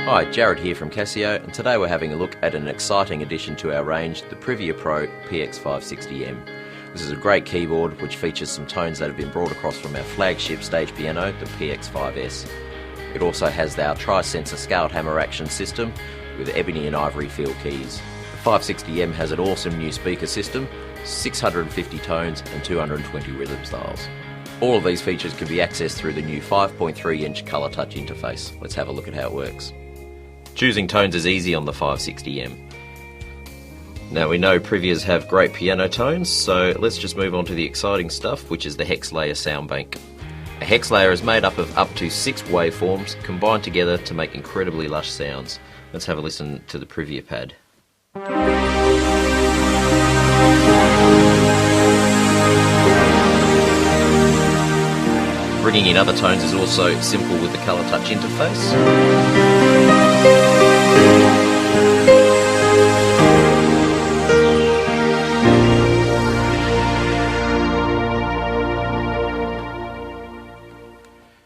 Hi, Jared here from Casio, and today we're having a look at an exciting addition to our range, the Privia Pro PX-560M. This is a great keyboard which features some tones that have been brought across from our flagship stage piano, the PX-5S. It also has our tri-sensor scaled hammer action system with ebony and ivory feel keys. The 560M has an awesome new speaker system, 650 tones and 220 rhythm styles. All of these features can be accessed through the new 5.3-inch colour touch interface. Let's have a look at how it works. Choosing tones is easy on the 560M. Now we know Privias have great piano tones, so let's just move on to the exciting stuff, which is the hex layer sound bank. A hex layer is made up of up to 6 waveforms combined together to make incredibly lush sounds. Let's have a listen to the Privia pad. Bringing in other tones is also simple with the colour touch interface.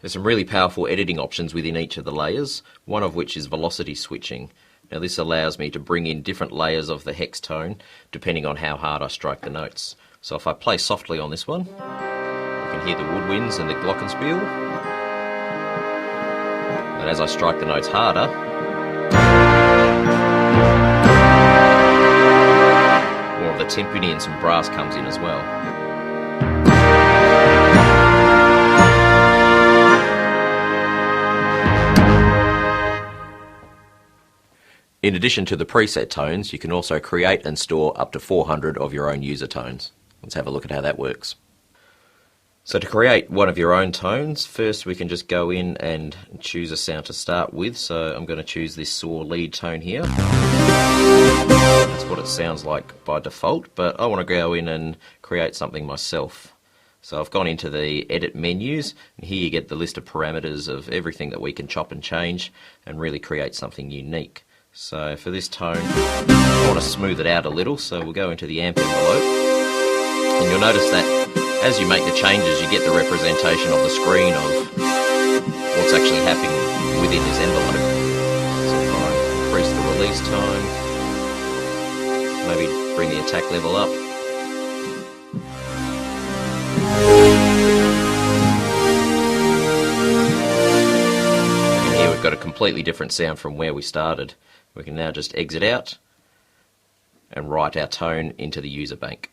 There's some really powerful editing options within each of the layers, one of which is velocity switching. Now this allows me to bring in different layers of the hex tone depending on how hard I strike the notes. So if I play softly on this one, you can hear the woodwinds and the glockenspiel. And as I strike the notes harder, more of the timpani and some brass comes in as well. In addition to the preset tones, you can also create and store up to 400 of your own user tones. Let's have a look at how that works. So to create one of your own tones, first we can just go in and choose a sound to start with. So I'm going to choose this saw lead tone here. That's what it sounds like by default, but I want to go in and create something myself. So I've gone into the edit menus, and here you get the list of parameters of everything that we can chop and change and really create something unique. So for this tone, I want to smooth it out a little, so we'll go into the amp envelope. And you'll notice that as you make the changes, you get the representation of the screen of what's actually happening within this envelope. So if I increase the release time, maybe bring the attack level up. And here we've got a completely different sound from where we started. We can now just exit out and write our tone into the user bank.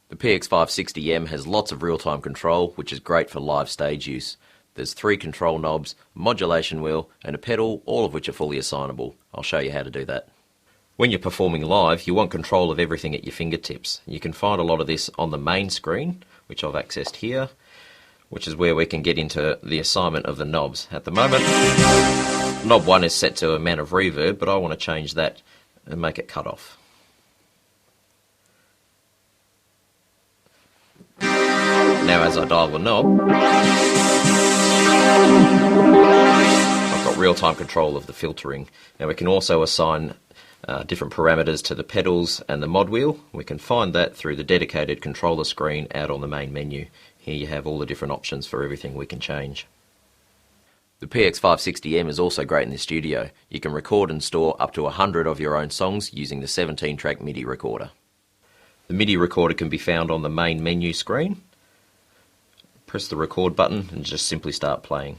The PX-560M has lots of real-time control, which is great for live stage use. There's 3 control knobs, a modulation wheel and a pedal, all of which are fully assignable. I'll show you how to do that. When you're performing live, you want control of everything at your fingertips. You can find a lot of this on the main screen, which I've accessed here, which is where we can get into the assignment of the knobs. At the moment, knob 1 is set to amount of reverb, but I want to change that and make it cut off. Now as I dial the knob, I've got real-time control of the filtering. Now we can also assign different parameters to the pedals and the mod wheel. We can find that through the dedicated controller screen out on the main menu. Here you have all the different options for everything we can change. The PX-560M is also great in the studio. You can record and store up to 100 of your own songs using the 17-track MIDI recorder. The MIDI recorder can be found on the main menu screen. Press the record button and just simply start playing.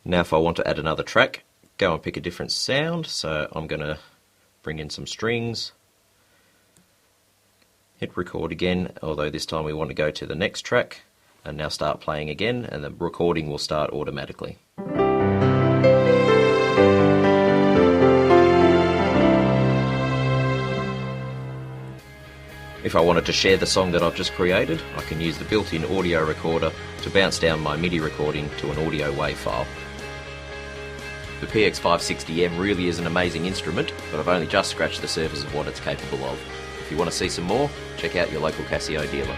Now if I want to add another track, go and pick a different sound. So I'm going to bring in some strings. Hit record again, although this time we want to go to the next track, and now start playing again, and the recording will start automatically. If I wanted to share the song that I've just created, I can use the built-in audio recorder to bounce down my MIDI recording to an audio WAV file. The PX-560M really is an amazing instrument, but I've only just scratched the surface of what it's capable of. If you want to see some more, check out your local Casio dealer.